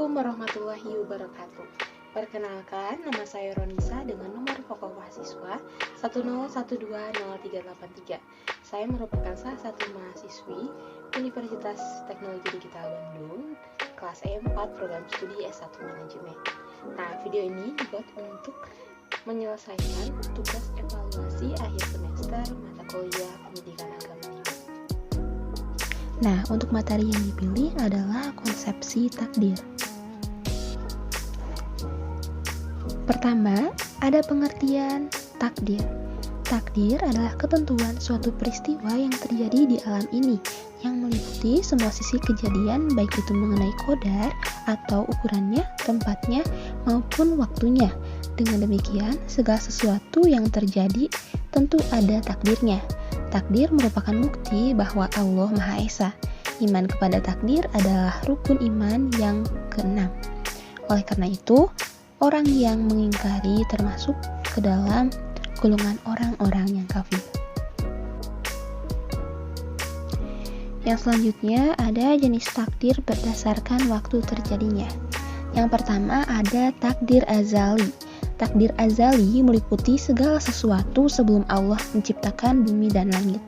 Assalamualaikum warahmatullahi wabarakatuh. Perkenalkan, nama saya Ronisa dengan nomor pokok mahasiswa 101203883. Saya merupakan salah satu mahasiswi Universitas Teknologi Digital Bandung, kelas E4 program studi S1 Manajemen. Nah, video ini dibuat untuk menyelesaikan tugas evaluasi akhir semester mata kuliah pendidikan agama. Nah, untuk materi yang dipilih adalah konsepsi takdir. Pertama, ada pengertian takdir. Takdir adalah ketentuan suatu peristiwa yang terjadi di alam ini, yang meliputi semua sisi kejadian, baik itu mengenai qadar atau ukurannya, tempatnya, maupun waktunya. Dengan demikian, segala sesuatu yang terjadi tentu ada takdirnya. Takdir merupakan bukti bahwa Allah Maha Esa. Iman kepada takdir adalah rukun iman yang ke-6. Oleh karena itu, orang yang mengingkari termasuk ke dalam golongan orang-orang yang kafir. Yang selanjutnya ada jenis takdir berdasarkan waktu terjadinya. Yang pertama ada takdir azali. Takdir azali meliputi segala sesuatu sebelum Allah menciptakan bumi dan langit,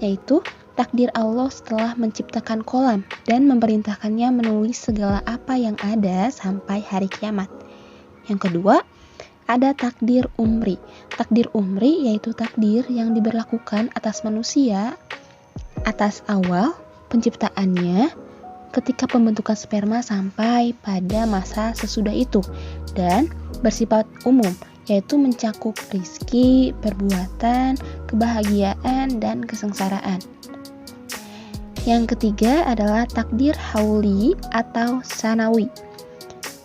yaitu takdir Allah setelah menciptakan kolam dan memerintahkannya menulis segala apa yang ada sampai hari kiamat. Yang kedua, ada takdir umri. Takdir umri yaitu takdir yang diberlakukan atas manusia atas awal penciptaannya ketika pembentukan sperma sampai pada masa sesudah itu, dan bersifat umum, yaitu mencakup rizki, perbuatan, kebahagiaan, dan kesengsaraan. Yang ketiga adalah takdir hauli atau sanawi,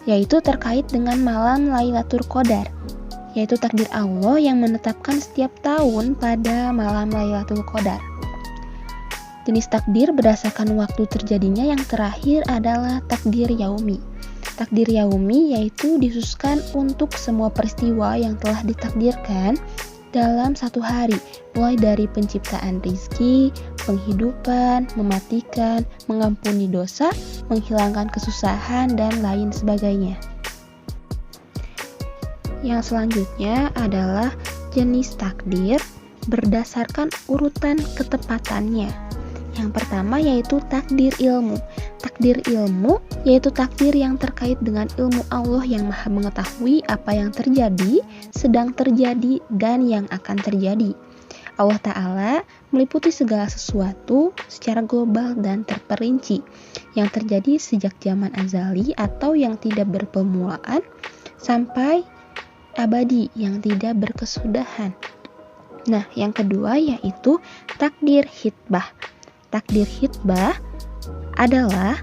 yaitu terkait dengan malam Lailatul Qadar, yaitu takdir Allah yang menetapkan setiap tahun pada malam Lailatul Qadar. Jenis takdir berdasarkan waktu terjadinya yang terakhir adalah takdir yaumi. Takdir yaumi yaitu dikhususkan untuk semua peristiwa yang telah ditakdirkan dalam satu hari, mulai dari penciptaan rizki, penghidupan, mematikan, mengampuni dosa, menghilangkan kesusahan, dan lain sebagainya. Yang selanjutnya adalah jenis takdir berdasarkan urutan ketepatannya. Yang pertama yaitu takdir ilmu. Takdir ilmu yaitu takdir yang terkait dengan ilmu Allah yang Maha mengetahui apa yang terjadi, sedang terjadi, dan yang akan terjadi. Allah Ta'ala meliputi segala sesuatu secara global dan terperinci yang terjadi sejak zaman azali atau yang tidak berpermulaan sampai abadi yang tidak berkesudahan. Nah, yang kedua yaitu takdir hitbah. Takdir hitbah adalah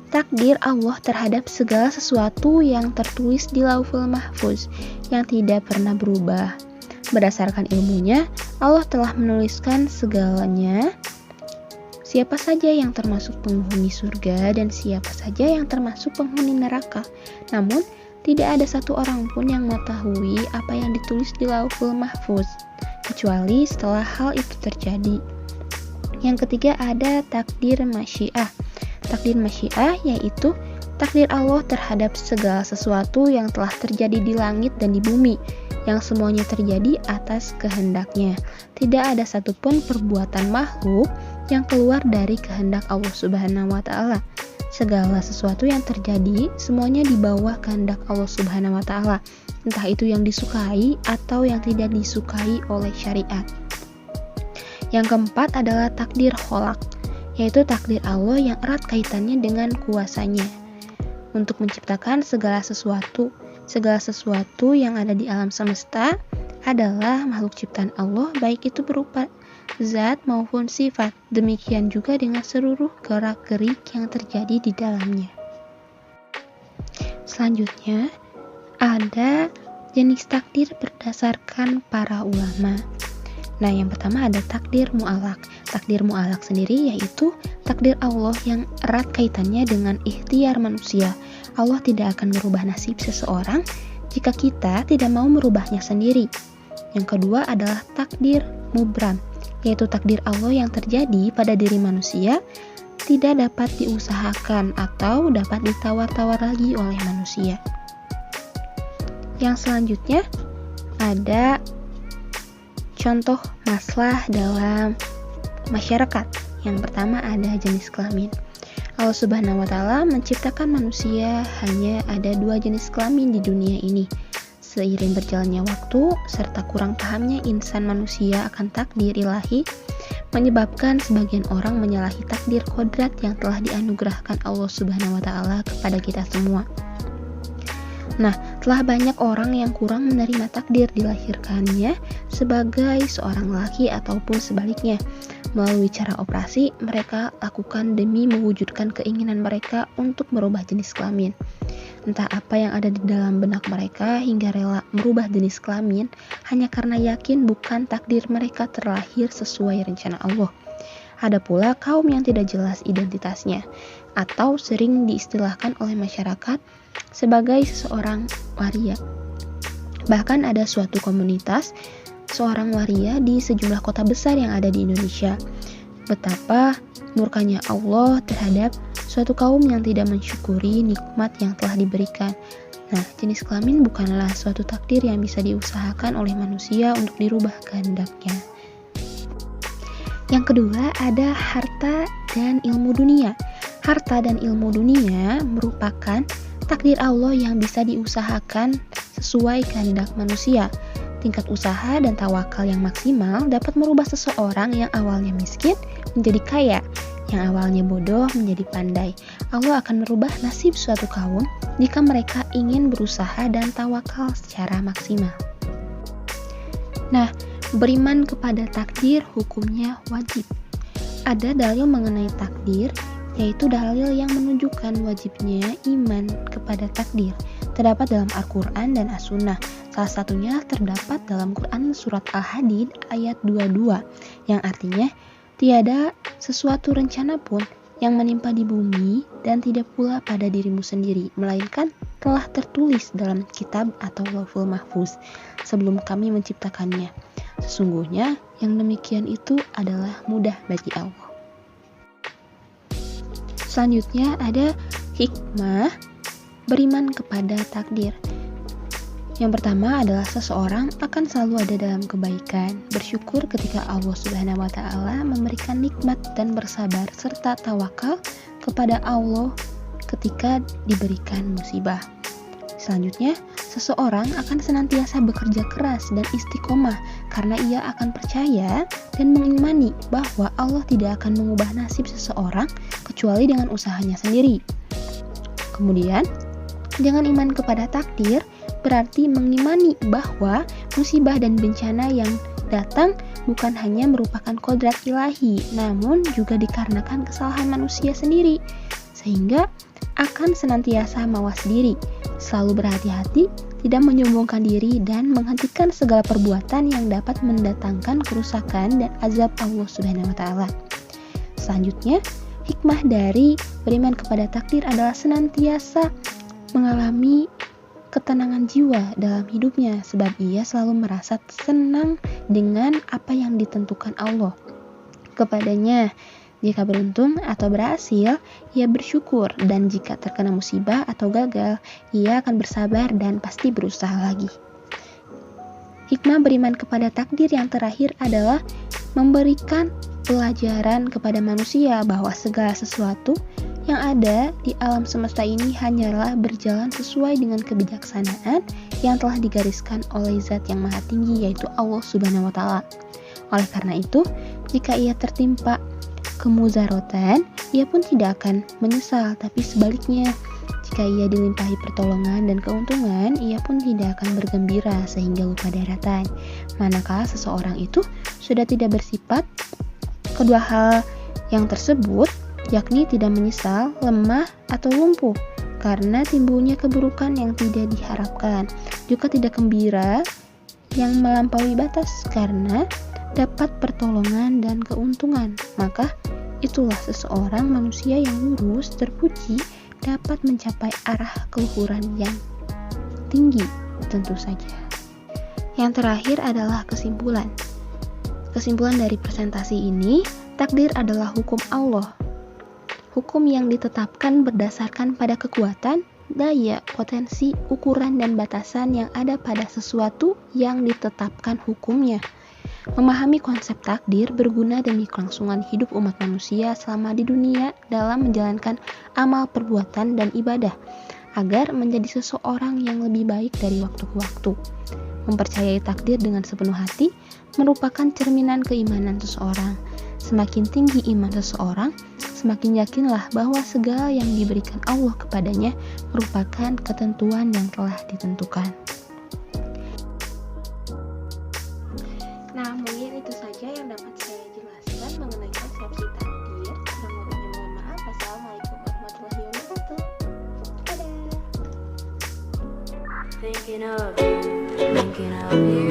takdir Allah terhadap segala sesuatu yang tertulis di Lauhul Mahfuz yang tidak pernah berubah. Berdasarkan ilmunya, Allah telah menuliskan segalanya, siapa saja yang termasuk penghuni surga dan siapa saja yang termasuk penghuni neraka. Namun, tidak ada satu orang pun yang mengetahui apa yang ditulis di Lauhul Mahfuz, kecuali setelah hal itu terjadi. Yang ketiga ada takdir masyiah. Takdir masyiah yaitu takdir Allah terhadap segala sesuatu yang telah terjadi di langit dan di bumi, yang semuanya terjadi atas kehendaknya. Tidak ada satupun perbuatan makhluk yang keluar dari kehendak Allah Subhanahu wa Ta'ala. Segala sesuatu yang terjadi semuanya di bawah kehendak Allah Subhanahu wa Ta'ala, entah itu yang disukai atau yang tidak disukai oleh syariat. Yang keempat adalah takdir kholak, yaitu takdir Allah yang erat kaitannya dengan kuasanya untuk menciptakan segala sesuatu. Segala sesuatu yang ada di alam semesta adalah makhluk ciptaan Allah, baik itu berupa zat maupun sifat. Demikian juga dengan seluruh gerak-gerik yang terjadi di dalamnya. Selanjutnya, ada jenis takdir berdasarkan para ulama. Nah, yang pertama ada takdir mu'alak. Takdir mu'alak sendiri yaitu takdir Allah yang erat kaitannya dengan ikhtiar manusia. Allah tidak akan merubah nasib seseorang jika kita tidak mau merubahnya sendiri. Yang kedua adalah takdir mubram, yaitu takdir Allah yang terjadi pada diri manusia tidak dapat diusahakan atau dapat ditawar-tawar lagi oleh manusia. Yang selanjutnya ada contoh masalah dalam masyarakat. Yang pertama ada jenis kelamin. Allah Subhanahu wa Ta'ala menciptakan manusia hanya ada 2 jenis kelamin di dunia ini. Seiring berjalannya waktu serta kurang pahamnya insan manusia akan takdir ilahi, menyebabkan sebagian orang menyalahi takdir kodrat yang telah dianugerahkan Allah Subhanahu wa Ta'ala kepada kita semua. Nah, telah banyak orang yang kurang menerima takdir dilahirkannya sebagai seorang laki ataupun sebaliknya. Melalui cara operasi, mereka lakukan demi mewujudkan keinginan mereka untuk merubah jenis kelamin. Entah apa yang ada di dalam benak mereka hingga rela merubah jenis kelamin hanya karena yakin bukan takdir mereka terlahir sesuai rencana Allah. Ada pula kaum yang tidak jelas identitasnya atau sering diistilahkan oleh masyarakat sebagai seseorang waria. Bahkan ada suatu komunitas seorang waria di sejumlah kota besar yang ada di Indonesia. Betapa murkanya Allah terhadap suatu kaum yang tidak mensyukuri nikmat yang telah diberikan. Nah, jenis kelamin bukanlah suatu takdir yang bisa diusahakan oleh manusia untuk dirubah kehendaknya. Yang kedua ada harta dan ilmu dunia. Harta dan ilmu dunia merupakan takdir Allah yang bisa diusahakan sesuai kehendak manusia. Tingkat usaha dan tawakal yang maksimal dapat merubah seseorang yang awalnya miskin menjadi kaya, yang awalnya bodoh menjadi pandai. Allah akan merubah nasib suatu kaum jika mereka ingin berusaha dan tawakal secara maksimal. Nah, beriman kepada takdir hukumnya wajib. Ada dalil mengenai takdir, yaitu dalil yang menunjukkan wajibnya iman kepada takdir. Terdapat dalam Al-Quran dan As-Sunnah. Salah satunya terdapat dalam Quran Surat Al-Hadid ayat 22, yang artinya, tiada sesuatu rencana pun yang menimpa di bumi dan tidak pula pada dirimu sendiri, melainkan telah tertulis dalam kitab atau Lauhul Mahfuz sebelum kami menciptakannya. Sesungguhnya yang demikian itu adalah mudah bagi Allah. Selanjutnya ada hikmah beriman kepada takdir. Yang pertama adalah seseorang akan selalu ada dalam kebaikan, bersyukur ketika Allah Subhanahu wa Ta'ala memberikan nikmat dan bersabar serta tawakal kepada Allah ketika diberikan musibah. Selanjutnya, seseorang akan senantiasa bekerja keras dan istiqomah karena ia akan percaya dan mengimani bahwa Allah tidak akan mengubah nasib seseorang kecuali dengan usahanya sendiri. Kemudian, dengan iman kepada takdir berarti mengimani bahwa musibah dan bencana yang datang bukan hanya merupakan kodrat ilahi, namun juga dikarenakan kesalahan manusia sendiri, sehingga akan senantiasa mawas diri, selalu berhati-hati, tidak menyombongkan diri, dan menghentikan segala perbuatan yang dapat mendatangkan kerusakan dan azab Allah Subhanahu wa Ta'ala. Selanjutnya, hikmah dari beriman kepada takdir adalah senantiasa mengalami ketenangan jiwa dalam hidupnya, sebab ia selalu merasa senang dengan apa yang ditentukan Allah kepadanya. Jika beruntung atau berhasil, ia bersyukur, dan jika terkena musibah atau gagal, ia akan bersabar dan pasti berusaha lagi. Hikmah beriman kepada takdir yang terakhir adalah memberikan pelajaran kepada manusia bahwa segala sesuatu yang ada di alam semesta ini hanyalah berjalan sesuai dengan kebijaksanaan yang telah digariskan oleh Zat yang Maha Tinggi, yaitu Allah Subhanahu wa Ta'ala. Oleh karena itu, jika ia tertimpa kemudaratan, ia pun tidak akan menyesal, tapi sebaliknya, jika ia dilimpahi pertolongan dan keuntungan, ia pun tidak akan bergembira sehingga lupa daratan. Manakala seseorang itu sudah tidak bersifat kedua hal yang tersebut, yakni tidak menyesal, lemah, atau lumpuh karena timbulnya keburukan yang tidak diharapkan, juga tidak gembira yang melampaui batas karena dapat pertolongan dan keuntungan, maka itulah seseorang manusia yang lurus, terpuji, dapat mencapai arah keluhuran yang tinggi tentu saja. Yang terakhir adalah kesimpulan. Kesimpulan dari presentasi ini, takdir adalah hukum Allah. Hukum yang ditetapkan berdasarkan pada kekuatan, daya, potensi, ukuran, dan batasan yang ada pada sesuatu yang ditetapkan hukumnya. Memahami konsep takdir berguna demi kelangsungan hidup umat manusia selama di dunia dalam menjalankan amal perbuatan dan ibadah, agar menjadi seseorang yang lebih baik dari waktu ke waktu. Mempercayai takdir dengan sepenuh hati merupakan cerminan keimanan seseorang. Semakin tinggi iman seseorang, semakin yakinlah bahwa segala yang diberikan Allah kepadanya merupakan ketentuan yang telah ditentukan. Nah, mungkin itu saja yang dapat saya jelaskan mengenai konsepsi takdir. Kurang lebihnya mohon maaf. Wassalamualaikum warahmatullahi wabarakatuh. Dadah. Thinking of you.